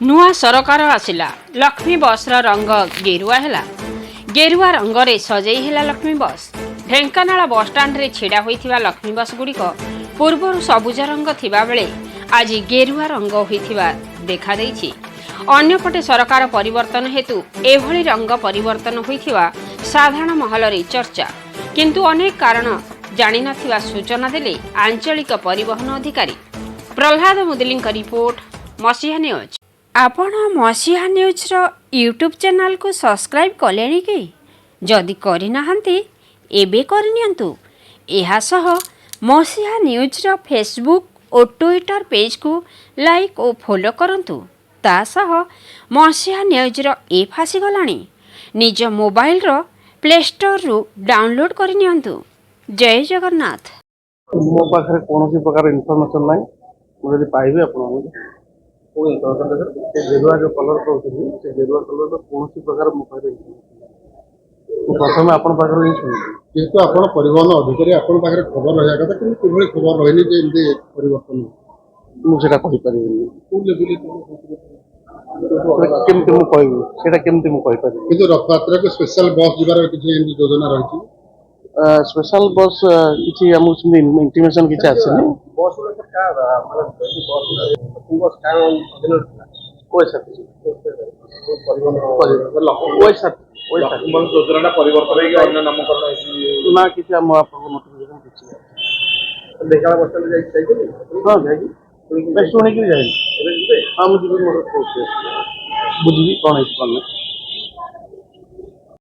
नुआ सरकार आसिला लक्ष्मी बस रंग गेरुआ है। गेरुआ रंग रे सजई है लक्ष्मी बस। ढेंकानाल बस स्टाण्ड रे छिड़ा होइथिबा लक्ष्मी बस गुड़िक पूर्वर सबुज रंग थिबा बेले आज गेरुआ रंग होइथिबा देखा देइछि। अन्यपटे सरकार परिवर्तन हेतु एभली रंग परिवर्तन होइथिबा साधारण महल रे चर्चा, किंतु अनेक कारण जानि नथिबा सूचना देले आंचलिक परिवहन अधिकारी प्रहलाद मुदली रिपोर्ट मसीहा न्यूज। आपण मसीहा न्यूज रो यूट्यूब चैनल को सब्सक्राइब कलेनी कि? जदि करि नाहंती एबे करनियंतु। एहा सह मसीहा न्यूज रो फेसबुक और ट्विटर पेज को लाइक और फॉलो करंतु। ता सह मसीहा न्यूज रो ऐप आसी गलानी। निज मोबाइल रो प्ले स्टोर रु डाउनलोड करनियंतु। जय जगन्नाथ। मो पाखे कौन प्रकार इनफर्मेशन ना मुझे पाइबे आप गेरुआ जो कलर कहते से गेरुआ कलर कौन प्रकार मो पाखे प्रथम आप जेहेतु आप परिवहन अधिकारी आप खबर रहा कथा कि खबर रही जे परिवर्तन मुझे कहीपर केमती किंतु रथयात्रा को स्पेशल बस जीवार किसी योजना रही स्पेशल बस किसी इंटीमेशन किसी आसनी ना किसी शुणी हाँ मुझे बुझी कौन है